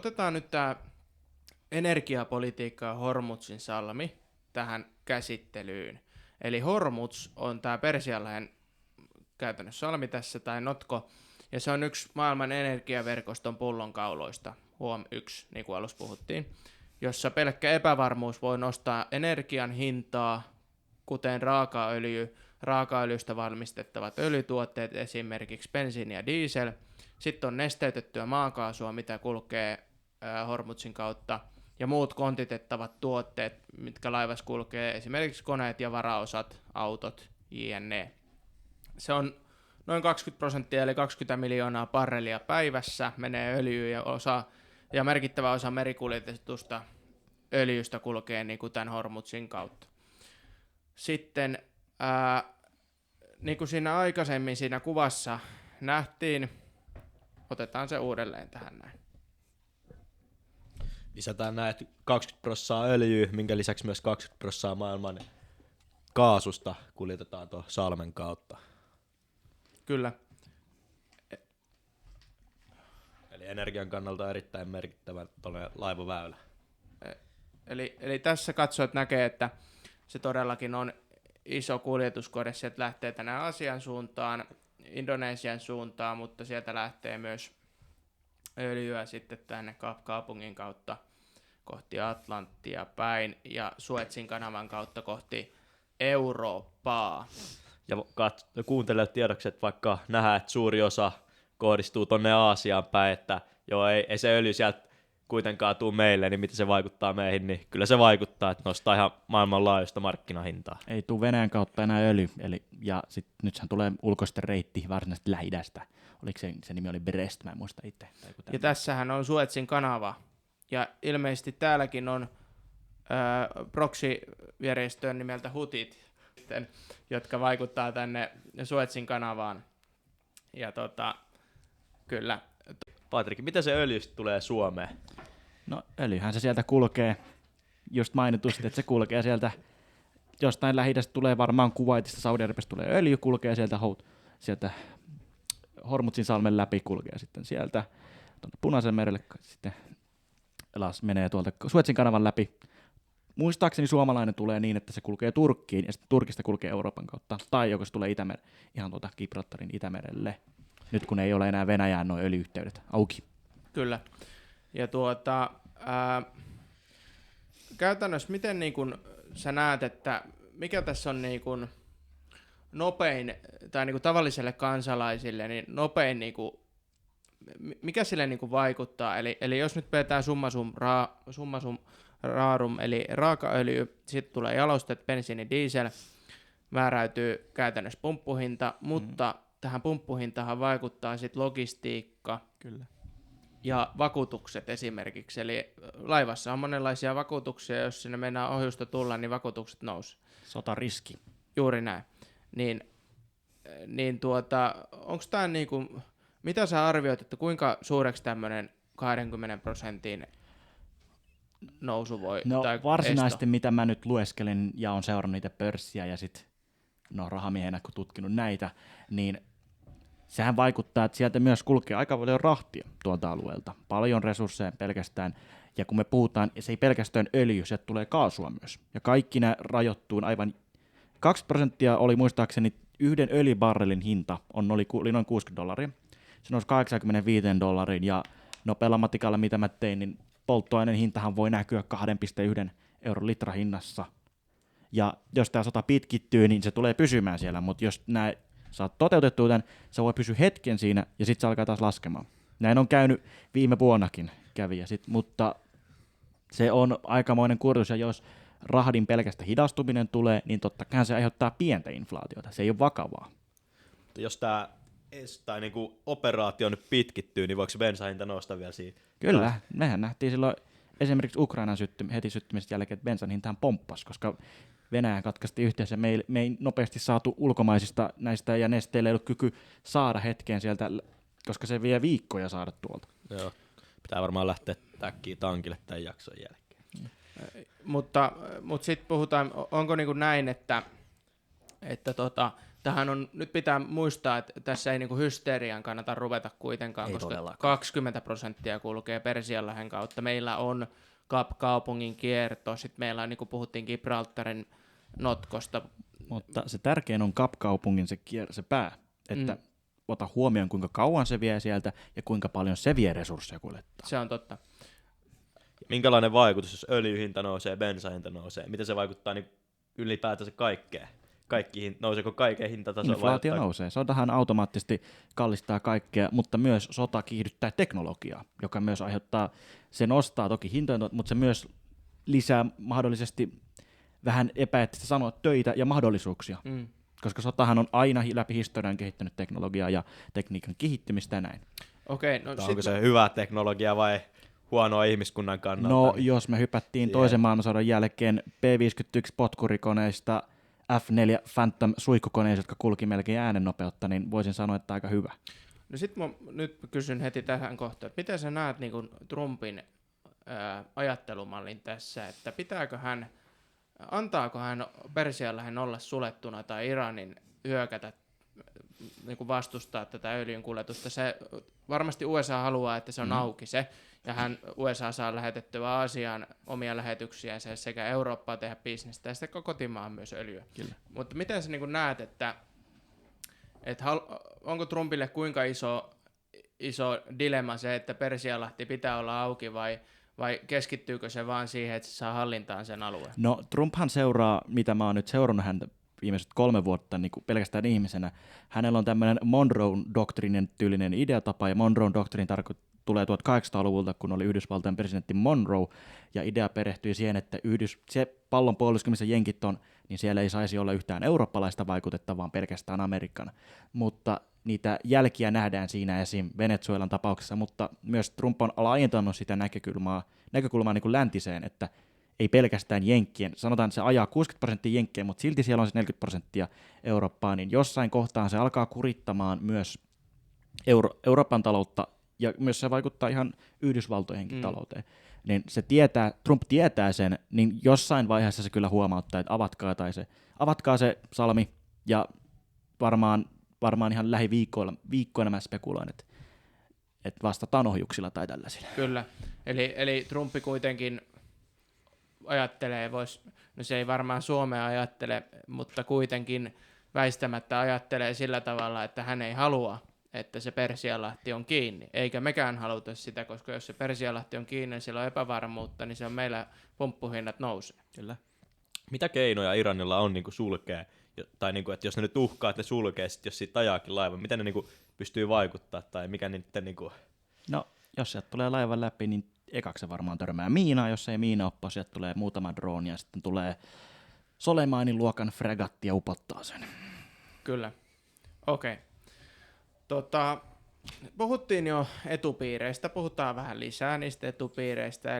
otetaan nyt tämä energiapolitiikka ja Hormuzin salmi tähän käsittelyyn. Eli Hormuz on tämä Persianlahden käytännössä salmi tässä, tai notko, ja se on yksi maailman energiaverkoston pullonkauloista, yksi, niin kuin alussa puhuttiin, jossa pelkkä epävarmuus voi nostaa energian hintaa, kuten raakaöljystä valmistettavat öljytuotteet, esimerkiksi bensiini ja diesel. Sitten on nesteytettyä maakaasua, mitä kulkee Hormuzin kautta, ja muut kontitettavat tuotteet, mitkä laivassa kulkee, esimerkiksi koneet ja varaosat, autot, jne. Se on noin 20%, eli 20 miljoonaa barrelia päivässä menee öljyyn, ja merkittävä osa merikuljetetusta öljystä kulkee niin kuin tämän Hormuzin kautta. Sitten, niin kuin siinä aikaisemmin siinä kuvassa nähtiin, otetaan se uudelleen tähän näin. Lisätään näet 20% öljyä, minkä lisäksi myös 20% maailman kaasusta kuljetetaan tuon salmen kautta. Kyllä. Eli energian kannalta erittäin merkittävä laivaväylä. Eli tässä katsojat näkee, että se todellakin on iso kuljetuskode, sieltä lähtee tänne Aasian suuntaan, Indonesian suuntaan, mutta sieltä lähtee myös öljyä sitten tänne kaupungin kautta kohti Atlanttia päin ja Suezin kanavan kautta kohti Eurooppaa. Ja kuuntelijat tiedoksi, että vaikka nähdään, että suuri osa kohdistuu tonne Aasiaan päin, että joo, ei se öljy sieltä kuitenkaan tule meille, niin miten se vaikuttaa meihin, niin kyllä se vaikuttaa, että nostaa ihan maailmanlaajuista markkinahintaa. Ei tule Venäjän kautta enää öljy, ja nythän tulee ulkoisten reitti varsinaisesti Lähi-idästä. Oliko se nimi oli Brest, mä en muista itse. Ja tässähän on Suezin kanava, ja ilmeisesti täälläkin on proxy-järjestöön nimeltä Hutit, jotka vaikuttaa tänne Suezin kanavaan. Ja kyllä. Patrik, miten se öljy tulee Suomeen? No öljyhän se sieltä kulkee, just mainitusti, että se kulkee sieltä, jostain Lähi-idästä tulee varmaan Kuwaitista, Saudi-Arabiasta tulee öljy, kulkee sieltä Hormuzin salmen läpi, kulkee sitten sieltä tuonne Punaisen merelle, sitten menee tuolta Suezin kanavan läpi. Muistaakseni suomalainen tulee niin, että se kulkee Turkkiin ja sitten Turkista kulkee Euroopan kautta, tai joko se tulee ihan Gibraltarin Itämerelle, nyt kun ei ole enää Venäjään nuo öljyyhteydet auki. Kyllä. Ja käytännössä miten niin kun sä näet, että mikä tässä on niin kun nopein, tai niin kun tavalliselle kansalaisille, niin nopein, niin kun, mikä sille niin kun vaikuttaa? Eli jos nyt pidetään summa summarum, eli raakaöljy, sitten tulee jalosteet, bensiini, diesel, määräytyy käytännössä pumppuhinta, mutta tähän pumppuhintahan vaikuttaa sitten logistiikka. Kyllä. Ja vakuutukset esimerkiksi, eli laivassa on monenlaisia vakuutuksia, jos sinne mennään ohjusta tulla, niin vakuutukset nousee. Sotariski. Juuri näin. Onko tämä niinku, mitä sä arvioit, että kuinka suureksi tämmöinen 20% nousu voi, no, tai varsinaisesti esto? mitä mä nyt lueskelin ja on seurannut niitä pörssiä ja sitten rahamiehenä kun tutkinut näitä, niin sehän vaikuttaa, että sieltä myös kulkee aika paljon rahtia tuolta alueelta. Paljon resursseja pelkästään. Ja kun me puhutaan, se ei pelkästään öljy, sieltä tulee kaasua myös. Ja kaikki nämä rajoittuu aivan. 2% oli muistaakseni yhden öljybarrelin hinta oli noin $60. Se nousi $85. Ja nopealla matikalla, mitä mä tein, niin polttoaineen hintahan voi näkyä 2,1 € litra hinnassa. Ja jos tämä sota pitkittyy, niin se tulee pysymään siellä. Mutta jos nämä saat toteutettua tämän, se voi pysyä hetken siinä ja sitten se alkaa taas laskemaan. Näin on käynyt viime vuonnakin mutta se on aikamoinen kurjus, ja jos rahdin pelkästä hidastuminen tulee, niin totta kai se aiheuttaa pientä inflaatiota. Se ei ole vakavaa. Jos tämä niinku operaatio nyt pitkittyy, niin voiko bensahinta nousta vielä siinä? Kyllä, mehän nähtiin silloin esimerkiksi Ukrainan heti syttymistä jälkeen, että bensan hintaan pomppasi, koska Venäjä katkaistiin yhteensä. Me ei nopeasti saatu ulkomaisista näistä, ja Nesteellä ei ollut kyky saada hetkeen sieltä, koska se vie viikkoja saada tuolta. Joo, pitää varmaan lähteä äkkiä tankille tämän jakson jälkeen. Mutta sitten puhutaan, onko niin kuin näin, että tähän on, nyt pitää muistaa, että tässä ei niinku hysterian kannata ruveta kuitenkaan, Ei koska todellakaan. 20% kulkee Persianlahden kautta. Meillä on Kap-kaupungin kierto, sitten meillä on, niin kuin puhuttiin Gibraltarin notkosta. Mutta se tärkein on Kap-kaupungin se pää, että ota huomioon, kuinka kauan se vie sieltä ja kuinka paljon se vie resursseja kuljettaa. Se on totta. Minkälainen vaikutus, jos öljyhinta nousee, bensahinta nousee? Miten se vaikuttaa niin ylipäätänsä kaikkeen? Nouseeko kaiken hintataso? Inflaatio nousee. Sotahan automaattisesti kallistaa kaikkea, mutta myös sota kiihdyttää teknologiaa, joka myös aiheuttaa, se nostaa toki hintoja, mutta se myös lisää mahdollisesti vähän epäeettistä sanoa töitä ja mahdollisuuksia. Koska sotahan on aina läpi historian kehittänyt teknologiaa ja tekniikan kehittymistä ja näin. Okei, no Onko se hyvä teknologia vai huonoa ihmiskunnan kannalta? No, jos me hypättiin toisen maailmansodan jälkeen P-51 potkurikoneista F-4 Phantom suihkukoneista, jotka kulki melkein äänennopeutta, niin voisin sanoa, että aika hyvä. No sit mä nyt kysyn heti tähän kohtaan, että miten sä näet niin kuin Trumpin ajattelumallin tässä, että antaako hän Persianlahden olla sulettuna tai Iranin hyökätä, niin kuin vastustaa tätä öljyn kuljetusta. Se, varmasti USA haluaa, että se on auki se, ja USA saa lähetettyä Aasiaan omia lähetyksiänsä sekä Eurooppaa tehdä bisnestä ja sitten kotimaan myös öljyä. Kyllä. Mutta miten sä niin kuin näet, että onko Trumpille kuinka iso dilemma se, että Persianlahti pitää olla auki vai keskittyykö se vaan siihen, että se saa hallintaan sen alueen? No Trumphan seuraa, mitä mä oon nyt seurannut häntä viimeiset 3 vuotta niin kuin pelkästään ihmisenä. Hänellä on tämmöinen Monroe-doktriinin tyylinen ideatapa, ja Monroe-doktriini tulee 1800-luvulta, kun oli Yhdysvaltain presidentti Monroe, ja idea perehtyi siihen, että se pallon puolustus, missä jenkit on, niin siellä ei saisi olla yhtään eurooppalaista vaikutetta, vaan pelkästään Amerikan. Mutta niitä jälkiä nähdään siinä esim. Venezuelan tapauksessa, mutta myös Trump on laajentanut sitä näkökulmaa niin kuin läntiseen, että ei pelkästään jenkkien, sanotaan, että se ajaa 60% jenkkien, mutta silti siellä on se 40% Eurooppaa, niin jossain kohtaan se alkaa kurittamaan myös Euroopan taloutta, ja myös se vaikuttaa ihan Yhdysvaltojenkin talouteen. Niin Trump tietää sen, niin jossain vaiheessa se kyllä huomauttaa, että avatkaa se salmi, ja varmaan ihan lähiviikkoina mä spekuloin, että vastataan ohjuksilla tai tällaisilla. Kyllä, eli Trumpi kuitenkin ajattelee, no se ei varmaan Suomea ajattele, mutta kuitenkin väistämättä ajattelee sillä tavalla, että hän ei halua, että se Persianlahti on kiinni, eikä mekään haluta sitä, koska jos se Persianlahti on kiinni ja sillä on epävarmuutta, niin se on meillä pumppuhinnat nousee. Kyllä. Mitä keinoja Iranilla on niin kuin sulkea, tai niin kuin, että jos ne nyt uhkaa, että ne sulkee, sit jos siitä ajaakin laiva, miten ne niin kuin pystyy vaikuttaa, tai mikä niiden niin kuin... No, jos sieltä tulee laivan läpi, niin ekaksi se varmaan törmää miinaa, jos ei miina oppa, sieltä tulee muutama drone ja sitten tulee Soleimanin luokan fregatti ja upottaa sen. Kyllä, okei. Puhuttiin jo etupiireistä, puhutaan vähän lisää niistä etupiireistä,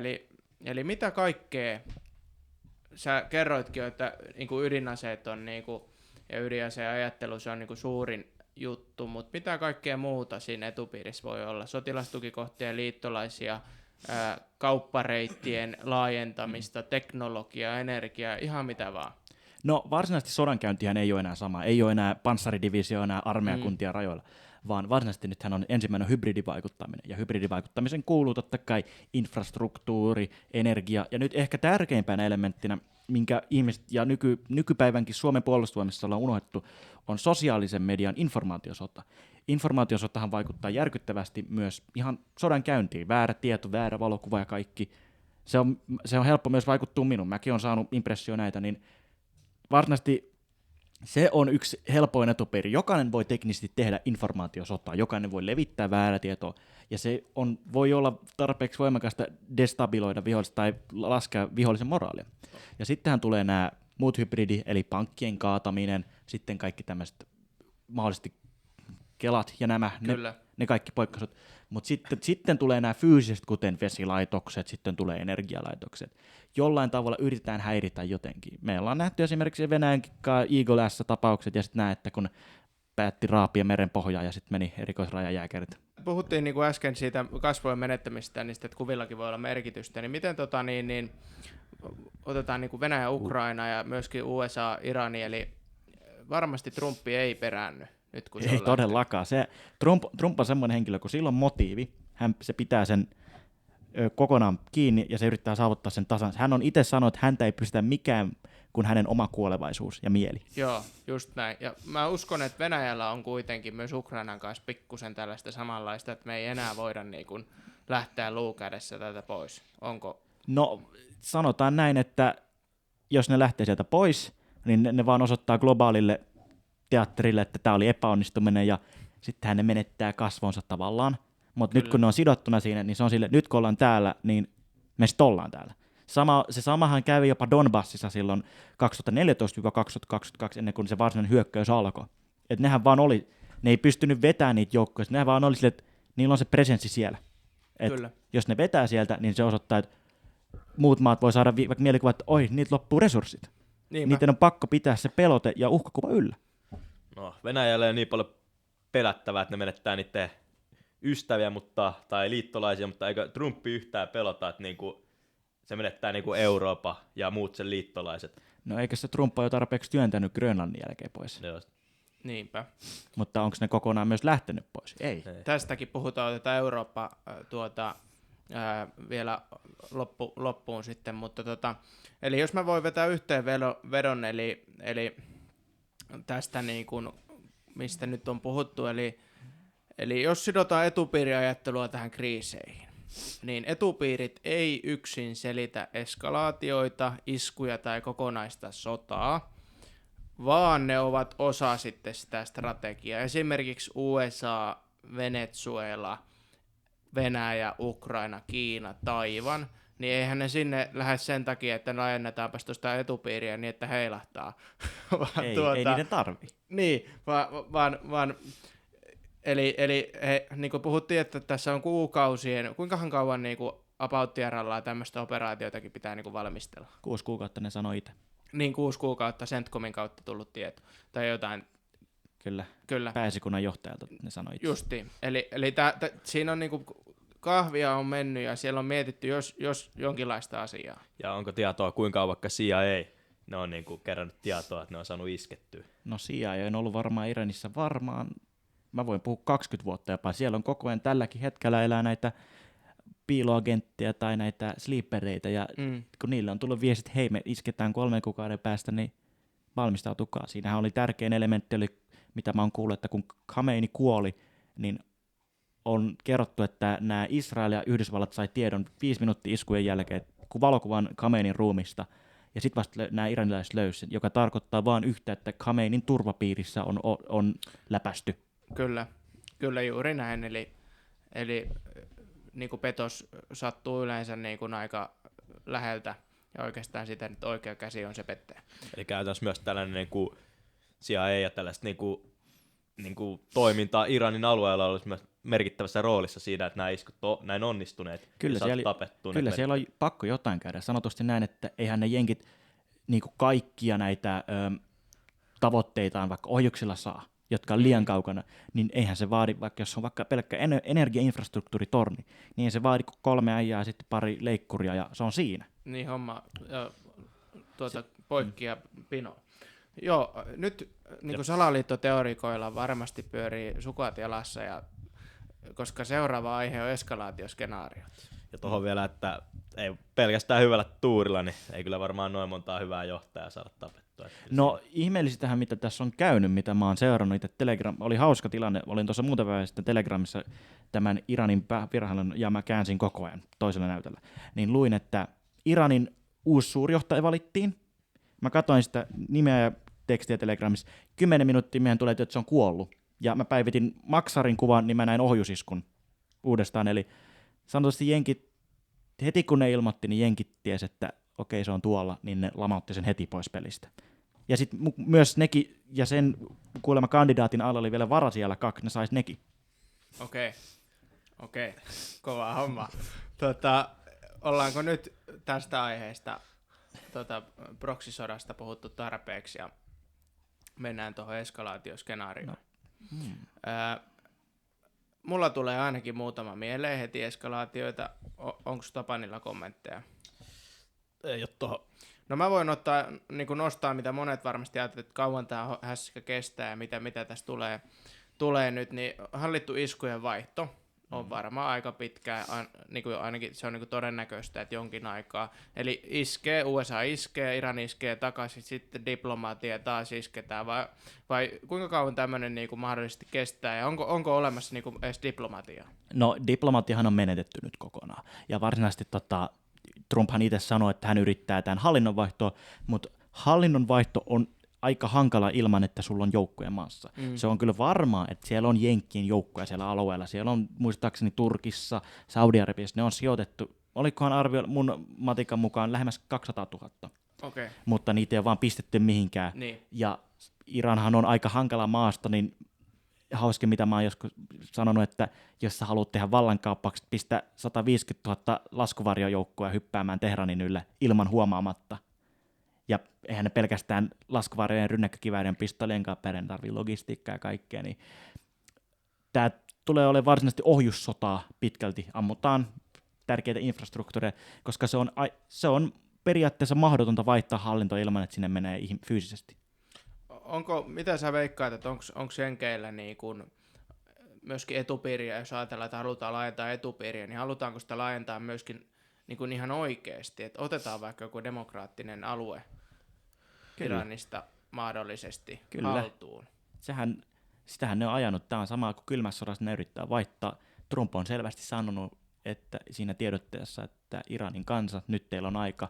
eli mitä kaikkea, sä kerroitkin, että niinku ydinaseet on niinku, ja ydinaseen ajattelu se on niinku suurin juttu, mutta mitä kaikkea muuta siinä etupiirissä voi olla? Sotilastukikohtien liittolaisia, kauppareittien laajentamista, teknologiaa, energiaa, ihan mitä vaan. No varsinaisesti sodankäyntihän ei ole enää sama, ei ole enää panssaridivisio enää armeijakuntien rajoilla, vaan varsinaisesti nythän on ensimmäinen hybridivaikuttaminen, ja hybridivaikuttamisen kuuluu totta kai infrastruktuuri, energia, ja nyt ehkä tärkeimpänä elementtinä, minkä ihmiset ja nykypäivänkin Suomen puolustusvoimissa ollaan unohdettu, on sosiaalisen median informaatiosota. Informaatiosotahan vaikuttaa järkyttävästi myös ihan sodan käyntiin, väärä tieto, väärä valokuva ja kaikki. Se on helppo myös vaikuttua minuun, mäkin olen saanut impressio näitä, niin varsinaisesti se on yksi helpoin etupiiri. Jokainen voi teknisesti tehdä informaatiosotaa, jokainen voi levittää väärää tietoa, ja se voi olla tarpeeksi voimakasta destabiloida vihollista tai laskea vihollisen moraalia. Ja sittenhän tulee nämä muut hybridi, eli pankkien kaataminen, sitten kaikki tämmöiset mahdollisesti kelat ja ne kaikki poikkaisut. Mutta sitten tulee nämä fyysiset, kuten vesilaitokset, sitten tulee energialaitokset. Jollain tavalla yritetään häiritä jotenkin. Meillä on nähty esimerkiksi Venäjän Eagle S-tapaukset, ja sitten näette, kun päätti raapia meren pohjaa, ja sitten meni erikoisrajajääkärit. Puhuttiin niin kuin äsken siitä kasvojen menettämistä, niin että kuvillakin voi olla merkitystä. Niin miten otetaan niin kuin Venäjä, Ukraina ja myöskin USA, Irani, eli varmasti Trumpi ei peräänny nyt kun se Ei on todellakaan. Trump on semmoinen henkilö, kun sillä on motiivi, se pitää sen kokonaan kiinni ja se yrittää saavuttaa sen tasan. Hän on itse sanonut, että häntä ei pystytä mikään kuin hänen oma kuolevaisuus ja mieli. Joo, just näin. Ja mä uskon, että Venäjällä on kuitenkin myös Ukrainan kanssa pikkusen tällaista samanlaista, että me ei enää voida niin kuin lähteä luukädessä tätä pois. Onko? No sanotaan näin, että jos ne lähtee sieltä pois, niin ne vaan osoittaa globaalille teatterille, että tämä oli epäonnistuminen ja sittenhän ne menettää kasvonsa tavallaan. Mutta nyt kun ne on sidottuna siinä, niin se on sille, nyt kun ollaan täällä, niin me sitten ollaan täällä. Se samahan kävi jopa Donbassissa silloin 2014-2022, ennen kuin se varsinainen hyökkäys alkoi. Että nehän vaan oli, ne ei pystynyt vetämään niitä joukkoja, nehän vaan oli sille, että niillä on se presenssi siellä. Et Kyllä. jos ne vetää sieltä, niin se osoittaa, että muut maat voi saada vaikka mielikuva, että oi, niitä loppuu resurssit. Niinpä. Niiden on pakko pitää se pelote ja uhkakuva yllä. No, Venäjällä on niin paljon pelättävää, että ne menettää niiden ystäviä tai liittolaisia, mutta eikö Trumpi yhtään pelota, että niinku, se menettää niinku Eurooppa ja muut sen liittolaiset. No eikö se Trump ole jo tarpeeksi työntänyt Grönlannin jälkeen pois? Joo. Niinpä. Mutta onko ne kokonaan myös lähtenyt pois? Ei. Tästäkin puhutaan, otetaan Eurooppa vielä loppuun sitten, mutta eli jos mä voin vetää yhteen vedon, eli tästä niin kuin, mistä nyt on puhuttu, eli jos sidotaan etupiiriajattelua tähän kriiseihin, niin etupiirit ei yksin selitä eskalaatioita, iskuja tai kokonaista sotaa, vaan ne ovat osa sitten sitä strategiaa. Esimerkiksi USA, Venezuela, Venäjä, Ukraina, Kiina, Taiwan, niin eihän ne sinne lähde sen takia, että laajennetaanpas tuosta etupiiriä niin, että heilahtaa. Ei niiden tarvi. Niin, vaan eli niin kuin puhuttiin, että tässä on kuukausien, kuinkahan kauan niin kuin about tierrallaan tämmöistä operaatioitakin pitää niin kuin valmistella? 6 kuukautta ne sanoi itse. Niin 6 kuukautta Centcomin kautta tullut tieto, tai jotain. Kyllä. Pääesikunnan johtajalta ne sanoi itse. Justiin. Eli siinä on niinku kahvia on mennyt ja siellä on mietitty jos jonkinlaista asiaa. Ja onko tietoa, kuinka vaikka CIA ne on niinku kerännyt tietoa, että ne on saanut iskettyä? No CIA on ollut varmaan Iranissa mä voin puhua 20 vuotta jopa. Siellä on koko ajan tälläkin hetkellä elää näitä piiloagentteja tai näitä sleepereitä, ja kun niille on tullut viestit, hei me isketään 3 kuukauden päästä, niin valmistautukaa. Siinähän oli tärkein elementti, mitä mä oon kuullut, että kun Khamenei kuoli, niin on kerrottu, että nämä Israel ja Yhdysvallat sai tiedon 5 minuuttia iskujen jälkeen, kun valokuvan Khamenein ruumista, ja sitten vasta nämä iranilaiset löysi sen, joka tarkoittaa vain yhtä, että Khamenein turvapiirissä on läpästy. Kyllä juuri näin, eli niin kuin petos sattuu yleensä niin kuin aika läheltä, ja oikeastaan sitä, että oikea käsi on se pettäjä. Eli käytännössä myös tällainen niinku CIA ja tällaista niinku toimintaa Iranin alueella olisi myös merkittävässä roolissa siinä, että nämä iskut näin onnistuneet. Kyllä siellä on pakko jotain käydä. Sanotusti näin, että eihän ne jenkit niinku kaikkia näitä tavoitteitaan vaikka ohjuksilla saa, jotka on liian kaukana, niin eihän se vaadi, vaikka jos on vaikka pelkkä energiainfrastruktuuritorni, niin ei se vaadi 3 äijää, sitten pari leikkuria ja se on siinä. Niin homma, poikkia pino. Joo, nyt niin salaliittoteorikoilla varmasti pyörii sukat jalassa, koska seuraava aihe on eskalaatioskenaariot. Ja tuohon vielä, että ei pelkästään hyvällä tuurilla, niin ei kyllä varmaan noin montaa hyvää johtajaa saada tapettua. No ihmeellisitähän, mitä tässä on käynyt, mitä mä oon seurannut itse Telegram. Oli hauska tilanne, olin tuossa muutama päivä sitten Telegramissa tämän Iranin virallinen, ja mä käänsin koko ajan toisella näytöllä. Niin luin, että Iranin uusi suurjohtaja valittiin. Mä katsoin sitä nimeä ja tekstiä Telegramissa. 10 minuuttia meidän tulee, että se on kuollut. Ja mä päivitin Maksarin kuvan, niin mä näin ohjusiskun uudestaan. Eli sanotusti jenkit, heti kun ne ilmoitti, niin jenkit ties, että okei, se on tuolla, niin ne lamautti sen heti pois pelistä. Ja sitten myös nekin, ja sen kuulemma kandidaatin alla oli vielä vara siellä 2, ne sais nekin. Okei. Kova homma. Ollaanko nyt tästä aiheesta proxysodasta puhuttu tarpeeksi ja mennään tuohon eskalaatioskenaarioon? Mulla tulee ainakin muutama mieleen heti eskalaatioita. Onko Tapanilla kommentteja? Ei ole tuohon. No mä voin nostaa, mitä monet varmasti ajattelevat, että kauan tämä hässäkkä kestää ja mitä tässä tulee nyt, niin hallittu iskujen vaihto on varmaan aika pitkään, ainakin se on todennäköistä, että jonkin aikaa. Eli USA iskee, Iran iskee takaisin, sitten diplomaatia taas isketään, vai kuinka kauan tämmöinen mahdollisesti kestää, ja onko olemassa edes diplomatiaa? No diplomatiahan on menetetty nyt kokonaan, ja varsinaisesti Trumphan itse sanoi, että hän yrittää tämän hallinnonvaihtoa, mutta hallinnonvaihto on aika hankala ilman, että sulla on joukkoja maassa. Se on kyllä varmaa, että siellä on jenkkien joukkoja siellä alueella. Siellä on muistaakseni Turkissa, Saudi-Arabiassa, ne on sijoitettu, olikohan arvio mun matikan mukaan lähemmäs 200 000. Okay. Mutta niitä ei ole vaan pistetty mihinkään. Niin. Ja Iranhan on aika hankala maasta, niin hauska, mitä mä oon joskus sanonut, että jos sä haluat tehdä vallankaappaukset, pistä 150 000 laskuvarjojoukkoja hyppäämään Tehranin ylle ilman huomaamatta. Ja eihän ne pelkästään laskuvarjojen, rynnäkkökiväärien, pistoolien kappaleiden tarvii logistiikkaa ja kaikkea, niin tämä tulee olemaan varsinaisesti ohjussotaa pitkälti, ammutaan tärkeitä infrastruktuureja, koska se on periaatteessa mahdotonta vaihtaa hallintoa ilman, että sinne menee fyysisesti. Mitä sä veikkaat, että onko Jenkeillä myöskin etupiiriä, jos ajatellaan, että halutaan laajentaa etupiiriä, niin halutaanko sitä laajentaa myöskin ihan oikeasti, että otetaan vaikka joku demokraattinen alue Iranista mahdollisesti haltuun? Sitähän ne on ajanut. Tämä on sama kuin kylmässä sodassa ne yrittää vaihtaa. Trump on selvästi sanonut, että siinä tiedotteessa, että Iranin kansa, nyt teillä on aika,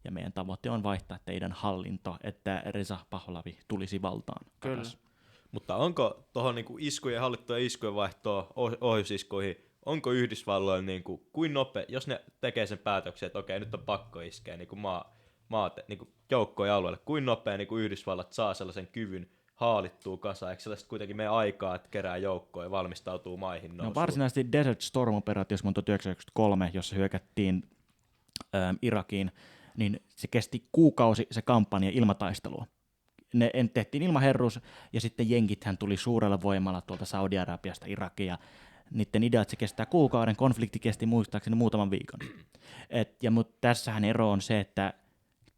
ja meidän tavoite on vaihtaa teidän hallinto, että Reza Pahlavi tulisi valtaan. Kyllä. Mutta onko tuohon iskujen hallittua iskujen vaihtoa ohjusiskuihin, onko Yhdysvalloilla kuin nopea, jos ne tekee sen päätöksen, että okei, nyt on pakko iskeä joukkoja alueelle, kuin nopea Yhdysvallat saa sellaisen kyvyn haalittua kasaan, eikö sellaista kuitenkin meidän aikaa, että kerää joukkoja ja valmistautuu maihin nousuun? No varsinaisesti Desert Storm-operaatiossa 1993, jossa hyökättiin Irakiin, niin se kesti kuukausi se kampanja ilmataistelua. Ne tehtiin ilmaherruus, ja sitten jenkithän tuli suurella voimalla tuolta Saudi-Arabiasta Irakiin, ja niiden idea, että se kestää kuukauden, konflikti kesti muistaakseni muutaman viikon. Mutta tässähän ero on se, että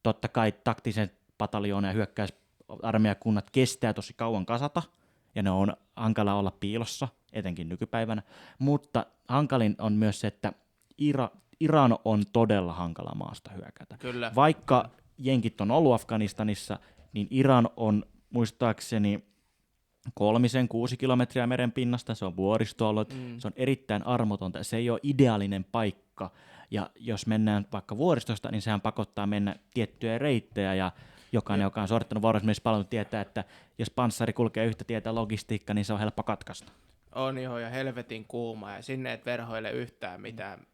totta kai taktisen pataljoona ja hyökkäysarmeijakunnat kestää tosi kauan kasata, ja ne on hankala olla piilossa, etenkin nykypäivänä, mutta hankalin on myös se, että Iran on todella hankala maasta hyökätä. Kyllä. Vaikka jenkit on ollut Afganistanissa, niin Iran on muistaakseni 3-6 kilometriä meren pinnasta, se on vuoristoalue, se on erittäin armotonta, se ei ole ideaalinen paikka, ja jos mennään vaikka vuoristosta, niin sehän pakottaa mennä tiettyjä reittejä, ja jokainen, joka on suorittanut varusmiespalvelun, tietää, että jos panssari kulkee yhtä tietä logistiikka, niin se on helppo katkaista. On joo, ja helvetin kuuma, ja sinne et verhoile yhtään mitään,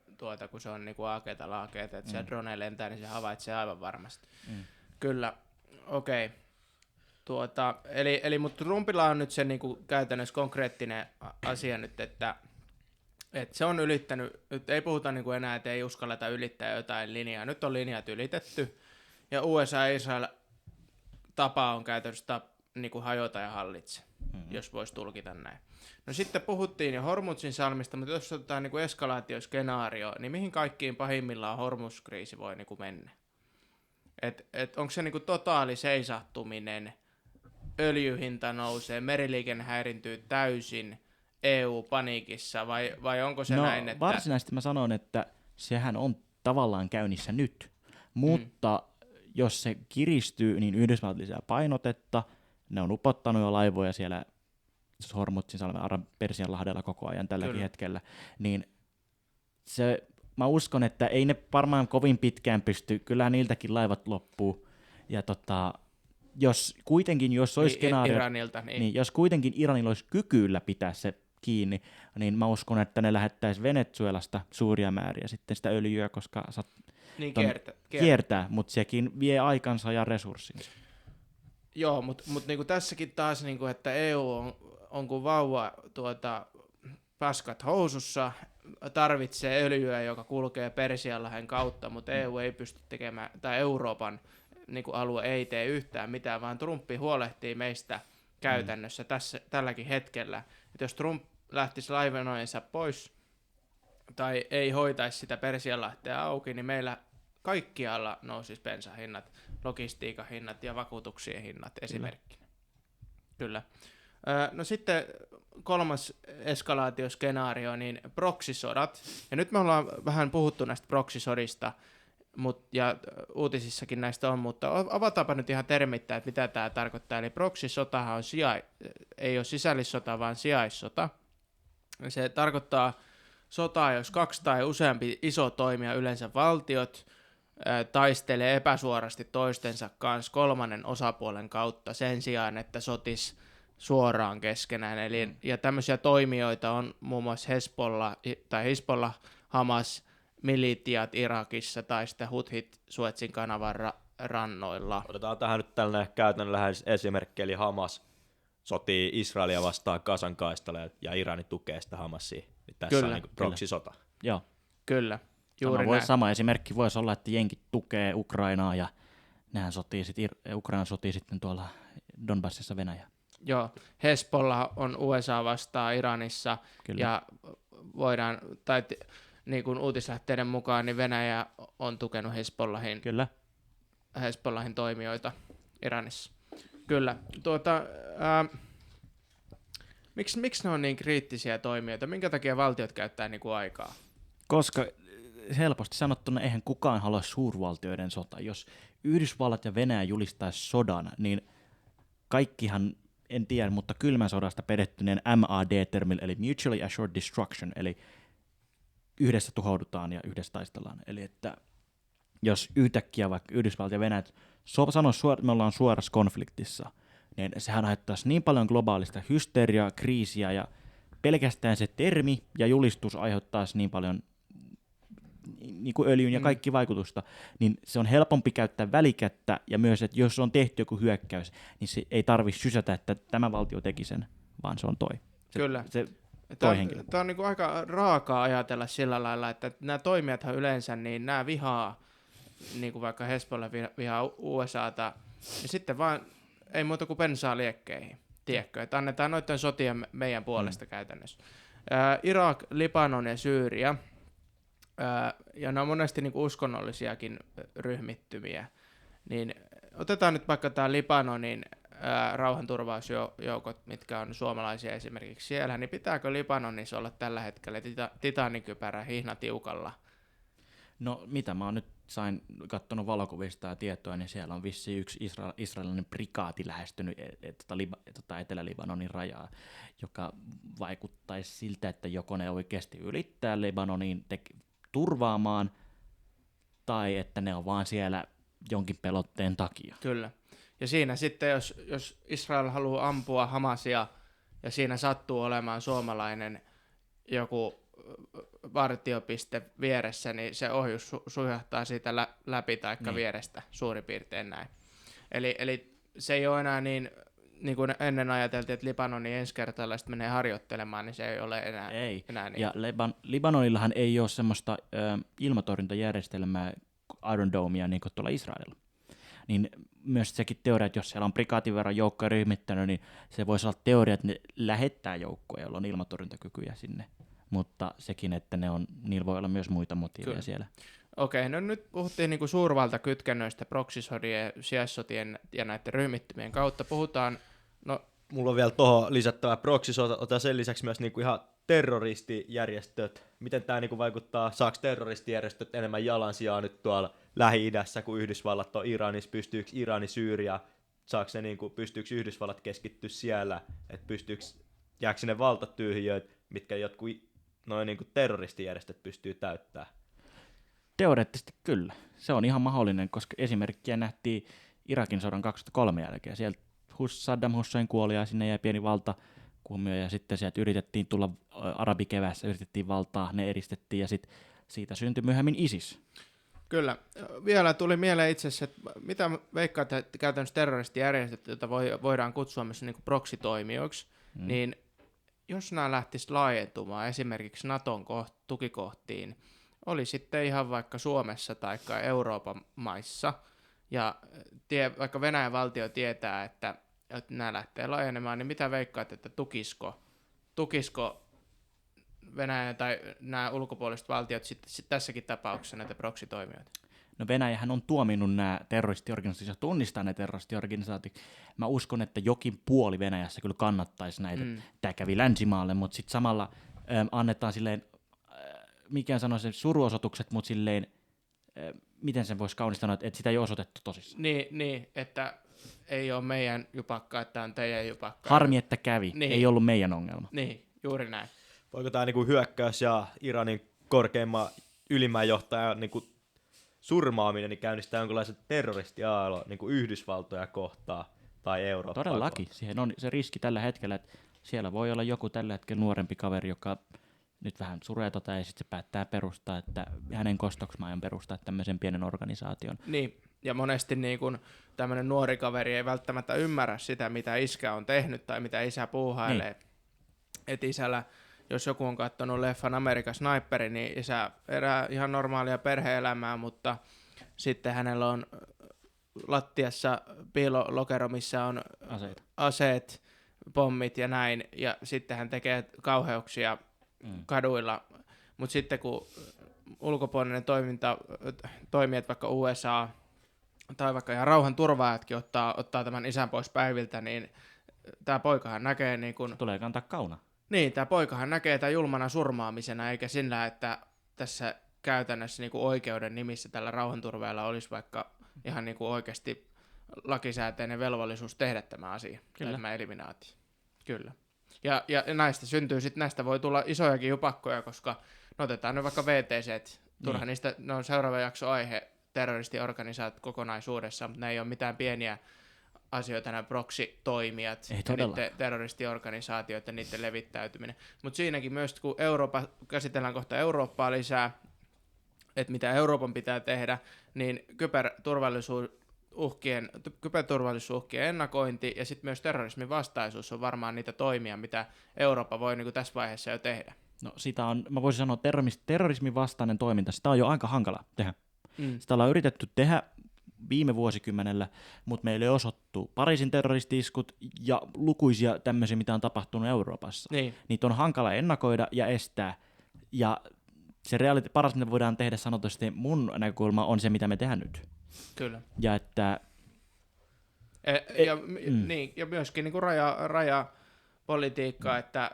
kun se on aakeita laakeita, että siellä drone lentää, niin se havaitsee aivan varmasti. Kyllä, okei. Eli mutta Trumpilla on nyt se käytännössä konkreettinen asia nyt, että se on ylittänyt, nyt ei puhuta enää, että ei uskalleta ylittää jotain linjaa, nyt on linjat ylitetty, ja USA ja Israel tapa on käytännössä hajota ja hallitse, jos voisi tulkita näin. No sitten puhuttiin jo Hormuzin salmista, mutta jos otetaan eskalaatioskenaario, niin mihin kaikkiin pahimmillaan Hormuz-kriisi voi mennä? Onko se totaali seisahtuminen, öljyhinta nousee, meriliikenne häirintyy täysin, EU paniikissa, vai onko se näin, että... Varsinaisesti mä sanon, että sehän on tavallaan käynnissä nyt, mutta jos se kiristyy, niin Yhdysvallat lisää painotetta, ne on upottanut jo laivoja siellä Hormuzin salmen Persianlahdella koko ajan tälläkin hetkellä, niin mä uskon, että ei ne varmaan kovin pitkään pysty, kyllähän niiltäkin laivat loppuu, ja jos olisi skenaario, Iranilta, niin jos kuitenkin Iranilla olisi kykyllä pitää se kiinni, niin mä uskon, että ne lähettäisi Venezuelasta suuria määriä sitten sitä öljyä, koska kiertää, mutta sekin vie aikansa ja resurssinsa. Joo, mutta tässäkin taas, että EU on kuin vauva paskat housussa, tarvitsee öljyä, joka kulkee Persianlahden kautta, mutta EU ei pysty tekemään, tai Euroopan alue ei tee yhtään mitään, vaan Trumpi huolehtii meistä käytännössä tälläkin hetkellä. Että jos Trump lähtisi laivanojensa pois tai ei hoitaisi sitä Persianlahtea auki, niin meillä kaikkialla nousisi bensahinnat, logistiikan hinnat ja vakuutuksien hinnat esimerkkinä. Kyllä. No sitten kolmas eskalaatioskenaario, niin proksisodat. Ja nyt me ollaan vähän puhuttu näistä proksisodista, ja uutisissakin näistä on, mutta avataanpa nyt ihan termittäin, että mitä tämä tarkoittaa. Eli proksisotahan on ei ole sisällissota, vaan sijaissota. Se tarkoittaa sotaa, jos 2 tai useampi iso toimija, yleensä valtiot, taistelee epäsuorasti toistensa kanssa kolmannen osapuolen kautta sen sijaan, että sotis suoraan keskenään. Eli, ja tämmöisiä toimijoita on muun muassa Hezbollah, Hamas, militiat Irakissa tai sitten Huthit Suetsin kanavan rannoilla. Otetaan tähän nyt tällainen käytännönläheinen esimerkki, eli Hamas sotii Israelia vastaan Gazan kaistaleet ja Irani tukee sitä Hamasia. Tässä Kyllä, on niin proksisota. Joo. Kyllä, juuri näin. Sama esimerkki voisi olla, että jenkit tukee Ukrainaa ja Ukraina sotii sitten tuolla Donbassissa Venäjä. Joo, Hezbollah on USA vastaan Iranissa. Kyllä. Ja niin kuin uutislähteiden mukaan, niin Venäjä on tukenut Kyllä. Hezbollahin toimijoita Iranissa. Kyllä. Miksi ne on niin kriittisiä toimijoita? Minkä takia valtiot käyttää niin kuin aikaa? Koska helposti sanottuna eihän kukaan halua suurvaltioiden sota. Jos Yhdysvallat ja Venäjä julistaisi sodan, niin kaikkihan, en tiedä, mutta kylmän sodasta pedettyneen MAD-termillä, eli Mutually Assured Destruction, eli yhdessä tuhoudutaan ja yhdessä taistellaan. Eli että jos yhtäkkiä vaikka Yhdysvallat ja Venäjä sanoo, että me ollaan suorassa konfliktissa, niin sehän aiheuttaisi niin paljon globaalista hysteriaa, kriisiä, ja pelkästään se termi ja julistus aiheuttaisi niin paljon niin kuin öljyn ja kaikki vaikutusta, niin se on helpompi käyttää välikättä, ja myös, että jos on tehty joku hyökkäys, niin se ei tarvitse sysätä, että tämä valtio teki sen, vaan se on toi. Kyllä. Toi henkilö. Tämä on niin kuin aika raakaa ajatella sillä lailla, että nämä toimijathan yleensä, niin nämä vihaa, niin kuin vaikka Hezbollah vihaa USAta, ja sitten vaan ei muuta kuin bensaa liekkeihin, tiedätkö, että annetaan noiden sotien meidän puolesta käytännössä. Irak, Libanon ja Syyria, ja ne on monesti niin kuin uskonnollisiakin ryhmittymiä, niin otetaan nyt vaikka tämä Libanonin rauhanturvausjoukot, mitkä on suomalaisia esimerkiksi siellä, niin pitääkö Libanonissa olla tällä hetkellä titanikypärä hihnatiukalla? No mitä mä oon nyt katsonut valokuvista ja tietoa, niin siellä on vissiin yksi israelilainen prikaati lähestynyt Etelä-Libanonin rajaa, joka vaikuttaisi siltä, että joko ne oikeasti ylittää Libanonin turvaamaan, tai että ne on vaan siellä jonkin pelotteen takia. Kyllä. Ja siinä sitten, jos Israel haluaa ampua Hamasia, ja siinä sattuu olemaan suomalainen joku vartiopiste vieressä, niin se ohjus sujahtaa siitä läpi taikka vierestä suurin piirtein näin. Eli se ei ole enää niin kuin ennen ajateltiin, että Libanonin ensikertalaiset menee harjoittelemaan, niin se ei ole enää niin. Ja Libanonillahan ei ole semmoista ilmatorjuntajärjestelmää Iron Domea niin kuin tuolla Israelilla. Niin myös sekin teoria, että jos siellä on prikaatin verran joukkoja ryhmittänyt, niin se voisi olla teoria, että ne lähettää joukkoja, joilla on ilmatorjuntakykyjä sinne. Mutta sekin, että niillä voi olla myös muita motiiveja siellä. Okei, no nyt puhuttiin niinku suurvaltakytkennöistä, proksisodien, sijaissotien ja näiden ryhmittymien kautta. Puhutaan, Mulla on vielä tuohon lisättävä proksisota, sen lisäksi myös niinku ihan terroristijärjestöt. Miten tämä niinku vaikuttaa, saako terroristijärjestöt enemmän jalansijaa nyt tuolla Lähi-idässä, kun Yhdysvallat on Iranissa, pystyykö Irani, Syyria, pystyykö Yhdysvallat keskittyä siellä, että jääkö sinne valtatyhjiöt, mitkä jotkut noin niinku terroristijärjestöt pystyy täyttämään? Teoreettisesti kyllä. Se on ihan mahdollinen, koska esimerkkiä nähtiin Irakin sodan 2003 jälkeen. Sieltä Saddam Hussein kuoli ja sinne jäi pieni valtakummio ja sitten sieltä yritettiin tulla arabikeväässä, yritettiin valtaa, ne eristettiin ja sitten siitä syntyi myöhemmin ISIS. Kyllä. Vielä tuli mieleen itse asiassa, että mitä veikkaat, että käytännössä terroristijärjestöt, joita voidaan kutsua myös niin kuin proksitoimijoiksi, niin jos nämä lähtisivät laajentumaan esimerkiksi Naton tukikohtiin, oli sitten ihan vaikka Suomessa tai Euroopan maissa, ja vaikka Venäjän valtio tietää, että nämä lähtee laajenemaan, niin mitä veikkaat, että tukisiko Venäjä tai nämä ulkopuoliset valtiot sitten tässäkin tapauksessa näitä proksitoimijoita? No Venäjähän on tuominnut nämä terroristiorganisaatiot, tunnistaa ne terroristiorganisaatiot. Mä uskon, että jokin puoli Venäjässä kyllä kannattaisi näitä. Tämä kävi länsimaalle, mutta sitten samalla annetaan silleen, mikään sanoo se suruosoitukset, mutta silleen, miten sen voisi kaunista että sitä ei ole osoitettu tosissaan. Niin, että ei ole meidän jupakka, että on teidän jupakka. Harmi, että kävi. Niin. Ei ollut meidän ongelma. Niin, juuri näin. Voiko tämä niinku hyökkäys ja Iranin korkeimman ylimmän johtajan niinku surmaaminen niin käynnistää jonkinlaisen terroristiaallon niinku Yhdysvaltoja kohtaan tai Eurooppaa Todellakin. Siihen on se riski tällä hetkellä, että siellä voi olla joku tällä hetkellä nuorempi kaveri, joka nyt vähän suree ja sitten se päättää perustaa, että hänen kostoksi mä aion perustaa tämmöisen pienen organisaation. Niin, ja monesti niin kun tämmöinen nuori kaveri ei välttämättä ymmärrä sitä, mitä iskä on tehnyt tai mitä isä puuhailee. Niin. Että isällä, jos joku on katsonut leffan American Sniperi, niin isä elää ihan normaalia perhe-elämää, mutta sitten hänellä on lattiassa piilolokero, missä on aseet, pommit ja näin, ja sitten hän tekee kauheuksia kaduilla, mutta sitten kun ulkopuolinen toimijat, vaikka USA tai vaikka ihan rauhanturvaajatkin ottaa tämän isän pois päiviltä, niin tämä poikahan näkee niin kun... Tulee kantaa kauna. Niin, tämä poikahan näkee tämän julmana surmaamisena, eikä sillä, että tässä käytännössä niin kuin oikeuden nimissä tällä rauhanturvaajalla olisi vaikka ihan niin kuin oikeasti lakisääteinen velvollisuus tehdä tämä asia, tämä eliminaatio. Kyllä. Ja näistä syntyy sitten, näistä voi tulla isojakin jupakkoja, koska no otetaan nyt vaikka VTC, turha niistä, ne on seuraava jakso aihe, terroristiorganisaatiot kokonaisuudessa, mutta ne ei ole mitään pieniä asioita, nämä proxy-toimijat, niiden terroristiorganisaatioita ja niiden levittäytyminen. Mutta siinäkin myös, kun käsitellään kohta Eurooppaa lisää, että mitä Euroopan pitää tehdä, niin kyberturvallisuusuhkien ennakointi ja sitten myös terrorismin vastaisuus on varmaan niitä toimia, mitä Eurooppa voi niin kuin tässä vaiheessa jo tehdä. No sitä on, mä voisin sanoa, terrorismin vastainen toiminta, sitä on jo aika hankala tehdä. Sitä ollaan yritetty tehdä viime vuosikymmenellä, mutta meille osoittuu Pariisin terroristi-iskut ja lukuisia tämmöisiä, mitä on tapahtunut Euroopassa. Niin. Niitä on hankala ennakoida ja estää. Ja se paras, mitä voidaan tehdä sanotusti mun näkökulma, on se, mitä me tehdään nyt. Kyllä. Ja että... Niin, ja myöskin niin kuin rajapolitiikkaa, että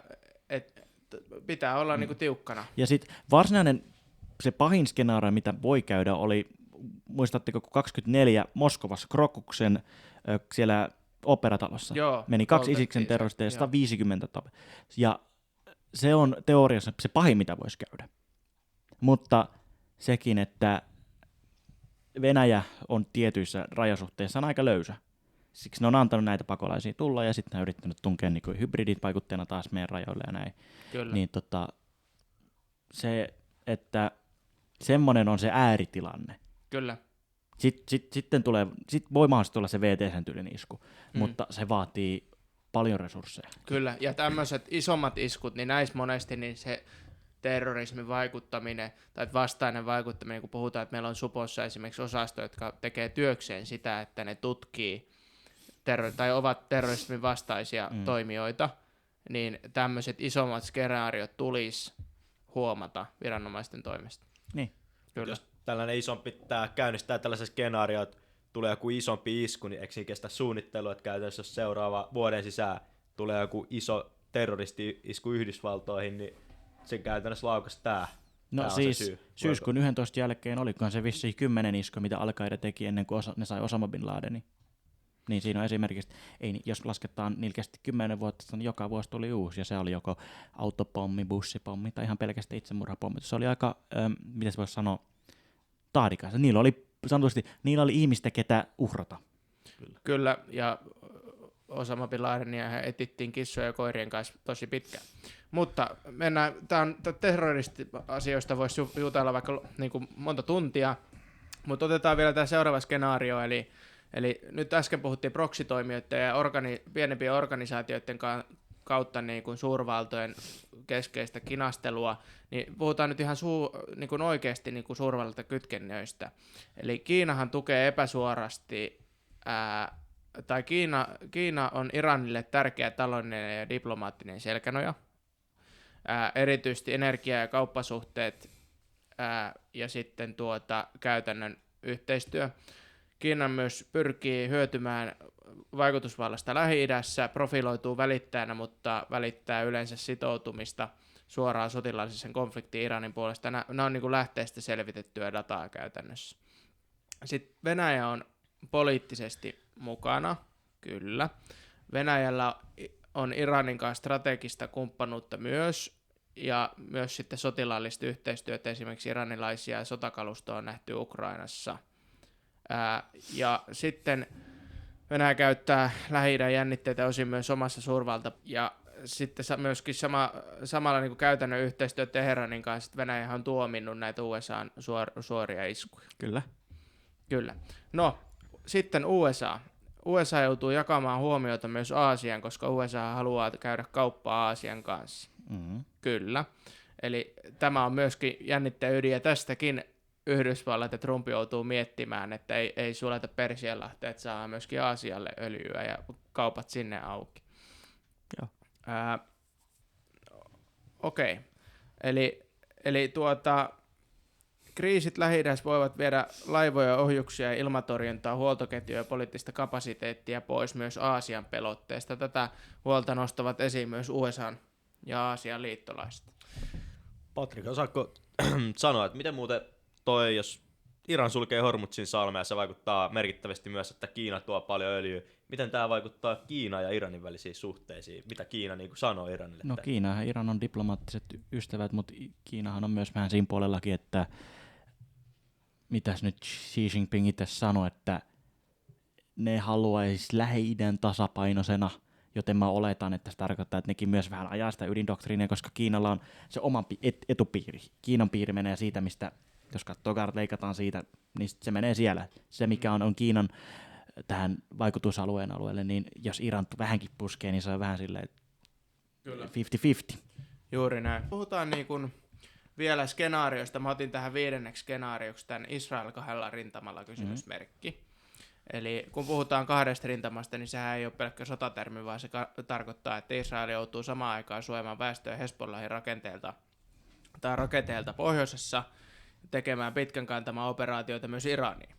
pitää olla niin kuin tiukkana. Ja sitten varsinainen, se pahin skenaario, mitä voi käydä, oli, muistatteko, 24 Moskovassa Krokuksen siellä operatalossa. Joo, meni 2 Isiksen terroristia ja 150 ja se on teoriassa se pahin, mitä voisi käydä. Mutta sekin, että Venäjä on tietyissä rajasuhteissa aika löysä. Siksi ne on antanut näitä pakolaisia tulla ja sitten ne on yrittänyt tunkea niin hybridit vaikutteena taas meidän rajoille ja näin. Kyllä. Niin se, että semmoinen on se ääritilanne. Kyllä. Sitten voi mahdollisesti tulla se VTC:n tyylinen isku, mutta se vaatii paljon resursseja. Kyllä, ja tämmöiset isommat iskut, niin näissä monesti niin se terrorismin vaikuttaminen tai vastainen vaikuttaminen, kun puhutaan, että meillä on Supossa esimerkiksi osasto, jotka tekee työkseen sitä, että ne tutkii tai ovat terrorismin vastaisia toimijoita, niin tämmöiset isommat skenaariot tulisi huomata viranomaisten toimesta. Niin. Kyllä. Jos tällainen isompi käynnistää tällaisen skenaario, että tulee joku isompi isku, niin eikö siinä kestä suunnittelua, että käytännössä jos seuraava vuoden sisään tulee joku iso terroristi-isku Yhdysvaltoihin, niin sen käytännössä laukaisi tämä. No tää siis syyskuun 11 jälkeen olikohan se vissiin 10 isku, mitä Al-Qaida teki ennen kuin ne sai Osama Bin Ladenin. Niin siinä on esimerkiksi, jos lasketaan, niillä kesti 10 vuotta, niin joka vuosi tuli uusi, ja se oli joko autopommi, bussipommi tai ihan pelkästään itsemurhapommi. Se oli aika, miten se voisi sanoa, tahdikas. Niillä oli ihmistä, ketä uhrata. Kyllä, ja Osama Bin Ladenia etittiin kissoja ja koirien kanssa tosi pitkään. Mutta mennään, terroristiasioista voisi jutella vaikka niin kuin monta tuntia, mutta otetaan vielä tämä seuraava skenaario, eli nyt äsken puhuttiin proxy-toimijoiden ja pienempien organisaatioiden kautta niin kuin suurvaltojen keskeistä kinastelua, niin puhutaan nyt ihan niin kuin oikeasti niin kuin suurvaltakytkennöistä. Eli Kiinahan tukee epäsuorasti, tai Kiina on Iranille tärkeä taloudellinen ja diplomaattinen selkänoja, erityisesti energia- ja kauppasuhteet ja sitten käytännön yhteistyö. Kiina myös pyrkii hyötymään vaikutusvallasta Lähi-idässä, profiloituu välittäjänä, mutta välittää yleensä sitoutumista suoraan sotilaalliseen konfliktiin Iranin puolesta. Nämä on niin kuin lähteestä selvitettyä dataa käytännössä. Sitten Venäjä on poliittisesti mukana, kyllä. Venäjällä on Iranin kanssa strategista kumppanuutta myös, ja myös sitten sotilaallista yhteistyötä, esimerkiksi iranilaisia sotakalustoa on nähty Ukrainassa. Ja sitten Venäjä käyttää Lähi-idän jännitteitä osin myös omassa suurvalta, ja sitten myöskin samalla niin kuin käytännön yhteistyö Teheranin kanssa, että Venäjä on tuominnut näitä USA:n suoria iskuja. Kyllä. No, sitten USA. USA joutuu jakamaan huomiota myös Aasiaan, koska USA haluaa käydä kauppaa Aasian kanssa. Mm-hmm. Kyllä. Eli tämä on myöskin jännitteen ydin, ja tästäkin Yhdysvallat ja Trump joutuu miettimään, että ei suleta Persianlahtea, että saa myöskin Aasialle öljyä ja kaupat sinne auki. Joo. Okei. Eli kriisit Lähi-idässä voivat viedä laivoja, ohjuksia, ilmatorjuntaa, huoltoketjuja ja poliittista kapasiteettia pois myös Aasian pelotteesta. Tätä huolta nostavat esiin myös USA:n ja Aasian liittolaiset. Patrik, osaatko sanoa, että miten muuten toi, jos Iran sulkee Hormuzin salmea, se vaikuttaa merkittävästi myös, että Kiina tuo paljon öljyä. Miten tämä vaikuttaa Kiinan ja Iranin välisiin suhteisiin? Mitä Kiina niin kuin sanoo Iranille? No Kiina ja Iran on diplomaattiset ystävät, mutta Kiinahan on myös vähän siinä puolellakin, että mitäs nyt Xi Jinping itse sanoi, että ne haluaisi Lähi-idän tasapainoisena, joten mä oletan, että se tarkoittaa, että nekin myös vähän ajaa sitä ydindoktriinia, koska Kiinalla on se oma etupiiri. Kiinan piiri menee siitä, mistä, jos katsoo leikataan siitä, niin se menee siellä. Se, mikä on Kiinan tähän vaikutusalueelle, niin jos Iran vähänkin puskee, niin se on vähän silleen 50-50. Juuri näin. Puhutaan niin kuin vielä skenaarioista. Mä otin tähän 5. skenaarioksi tämän Israel 2 rintamalla kysymysmerkki. Eli kun puhutaan 2 rintamasta, niin sehän ei ole pelkkä sotatermi, vaan se tarkoittaa, että Israel joutuu samaan aikaan suojamaan väestöä Hezbollahin rakenteelta pohjoisessa, tekemään pitkän kantaman operaatioita myös Iraniin.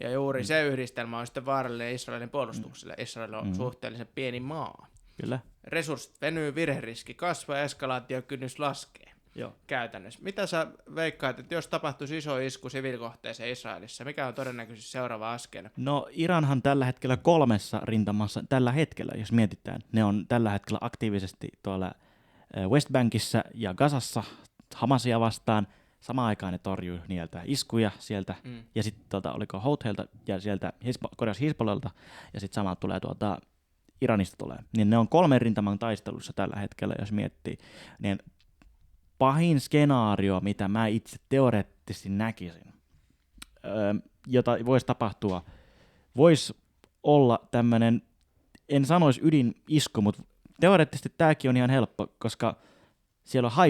Ja juuri se yhdistelmä on sitten vaarallinen Israelin puolustukselle. Israel on suhteellisen pieni maa. Kyllä. Resurssit venyy, virheriski kasvaa ja eskalaatiokynnys laskee. Joo. Käytännössä. Mitä sä veikkaat, että jos tapahtuisi iso isku siviilikohteeseen Israelissa, mikä on todennäköisesti seuraava askel? No Iranhan tällä hetkellä 3 rintamassa, tällä hetkellä, jos mietitään, ne on tällä hetkellä aktiivisesti tuolla West Bankissa ja Gazassa Hamasia vastaan. Samaan aikaan ne torjuu niiltä iskuja sieltä, ja sitten oliko Houtheilta ja sieltä Hizbollalta, ja sitten sama tulee Iranista tulee. Niin ne on 3 rintaman taistelussa tällä hetkellä, jos miettii. Niin pahin skenaario, mitä mä itse teoreettisesti näkisin, jota voisi tapahtua, voisi olla tämmöinen, en sanoisi ydinisku, mutta teoreettisesti tämäkin on ihan helppo, koska siellä on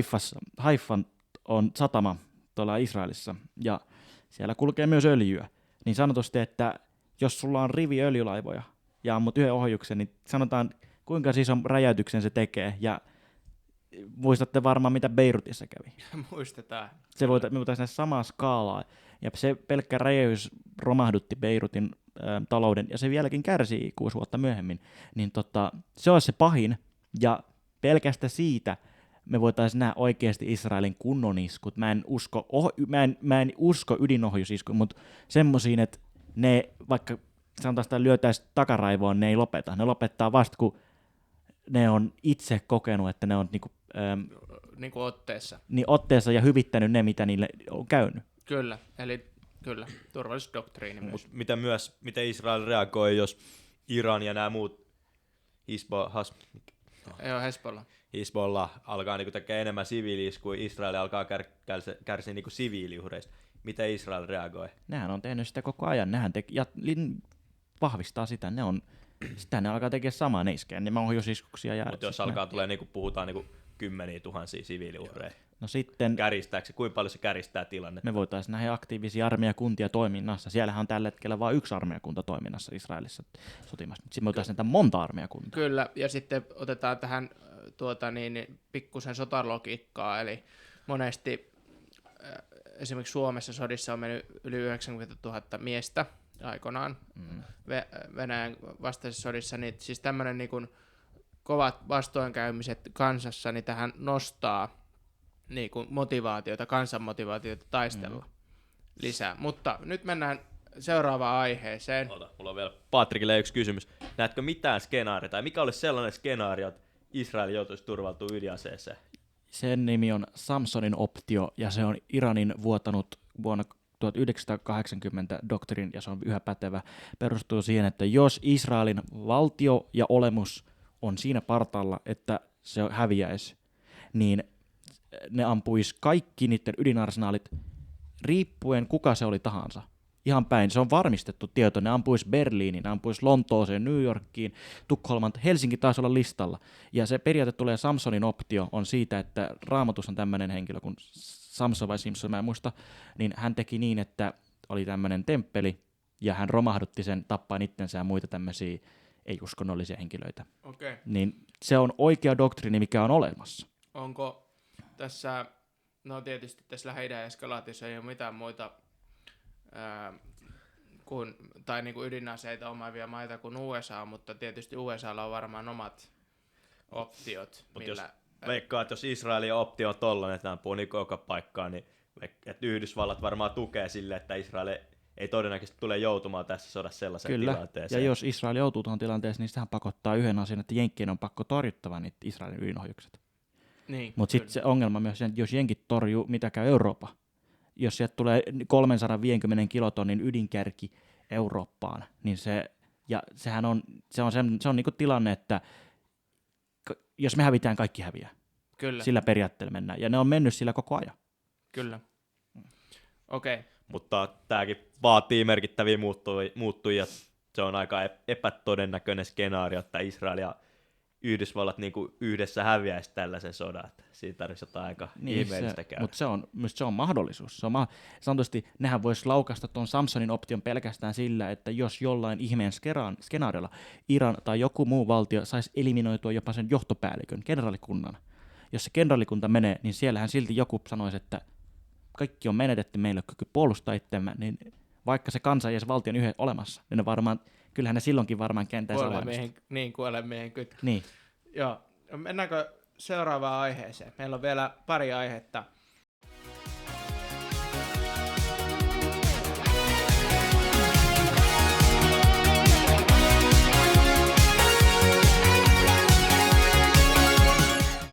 Haifan on satama tuolla Israelissa, ja siellä kulkee myös öljyä. Niin sanotusti, että jos sulla on rivi öljylaivoja ja ammut yhden ohjuksen, niin sanotaan, kuinka ison räjäytyksen se tekee, ja muistatte varmaan, mitä Beirutissa kävi. Muistetaan. Me voitaisiin nähdä samaa skaalaa, ja se pelkkä räjäys romahdutti Beirutin talouden, ja se vieläkin kärsii 6 vuotta myöhemmin. Niin se olisi se pahin, ja pelkästä siitä me voitaisiin nähdä oikeasti Israelin kunnon iskut. Mä en usko ydinohjusiskuun, mutta semmoisiin, että ne, vaikka sanotaan sitä lyötäisiin takaraivoon, ne ei lopeta. Ne lopettaa vasta, kun ne on itse kokenut, että ne on Niin kuin otteessa. Niin otteessa ja hyvittänyt ne, mitä niille on käynyt. Kyllä, eli kyllä, turvallisuusdoktriini myös. Miten Israel reagoi, jos Iran ja nämä muut Hezbollah alkaa niinku tekemään enemmän siviili-iskuja, Israel alkaa kärsiä niinku siviiliuhreista. Miten Israel reagoi? Nehän on tehnyt sitä koko ajan. Nehän vahvistaa sitä. Sitä ne alkaa tekemään samaa. Ne iskee enemmän ohjusiskuksia. Mutta jos alkaa tulee, niinku, puhutaan niinku 10 000 siviiliuhreja. No sitten Käristääkö se? Kuinka paljon se käristää tilannetta? Me voitaisiin nähdä aktiivisia armeijakuntia toiminnassa. Siellähän on tällä hetkellä vain 1 armeijakunta toiminnassa Israelissa sotimassa. Sitten me voitaisiin nähdä monta armeijakuntaa. Kyllä, ja sitten otetaan tähän pikkusen sotalogiikkaa, eli monesti esimerkiksi Suomessa sodissa on mennyt yli 90 000 miestä aikoinaan Venäjän vastaisessa sodissa, niin siis tämmöinen niin kuin kovat vastoinkäymiset kansassa, niin tähän nostaa niin kuin motivaatiota, kansan motivaatiota taistella lisää. Mutta nyt mennään seuraavaan aiheeseen. Mulla on vielä Patrikille yksi kysymys. Näetkö mitään skenaaria, tai mikä olisi sellainen skenaario, että Israel joutuisi turvautumaan ydinaseeseen? Sen nimi on Samsonin optio, ja se on Iranin vuotanut vuonna 1980 doktrin, ja se on yhä pätevä. Perustuu siihen, että jos Israelin valtio ja olemus on siinä partaalla, että se häviäisi, niin ne ampuisi kaikki niiden ydinarsenaalit, riippuen kuka se oli tahansa. Ihan päin. Se on varmistettu tieto. Ne ampuisi Berliiniin, ne ampuisi Lontooseen, New Yorkiin, Tukholman. Helsinki taisi olla listalla. Ja se periaate tulee Samsonin optio on siitä, että Raamatussa on tämmöinen henkilö kuin Samson vai Simpson, mä en muista, niin hän teki niin, että oli tämmöinen temppeli ja hän romahdutti sen tappaen itsensä ja muita tämmöisiä ei-uskonnollisia henkilöitä. Okei. Niin se on oikea doktriini, mikä on olemassa. Onko tässä, no tietysti tässä Lähi-idän eskalaatiossa ei ole mitään muita tai niin kuin ydinaseita omaavia maita kuin USA, mutta tietysti USAlla on varmaan omat optiot, Mut millä... jos veikkaa, että jos Israelin optio on tollainen, että ampuu niin joka paikkaan, niin että Yhdysvallat varmaan tukee sille, että Israel ei todennäköisesti tule joutumaan tässä sodassa sellaiseen Kyllä, tilanteeseen. ja jos Israel joutuu tuohon tilanteeseen, niin sehän pakottaa yhden asian, että Jenkkien on pakko torjuttava niitä Israelin ydinohjukset. Niin, Mutta sitten se ongelma myös, että jos Jenkit torjuu, mitä käy Eurooppa? Jos sieltä tulee 350 kilotonnin ydinkärki Eurooppaan, niin sehän on niinku tilanne, että jos me hävitään, kaikki häviää. Kyllä, Sillä periaatteella mennään. Ja ne on mennyt sillä koko ajan. kyllä. Okei. Mutta tämäkin vaatii merkittäviä muuttujia. Se on aika epätodennäköinen skenaario, että Israel ja Yhdysvallat niin kuin yhdessä häviäisi tällaisen sodan. Siitä tarvitsisi jotain aika ihmeellistä käydä. Mutta se on mahdollisuus. Sanotusti nehän voisi laukaista tuon Samsonin option pelkästään sillä, että jos jollain ihmeen skenaariolla Iran tai joku muu valtio saisi eliminoitua jopa sen johtopäällikön, kenraalikunnan. Jos se kenraalikunta menee, niin siellähän silti joku sanoisi, että kaikki on menetetty, meillä ei ole kyky puolustaa itseämme, niin vaikka se kansa ei edes valtion yhden olemassa, niin ne varmaan, kyllähän ne silloinkin varmaan kentänsä valmistuu. Kuolee miehen kytky. Niin. Joo. Mennäänkö seuraavaan aiheeseen? Meillä on vielä pari aihetta.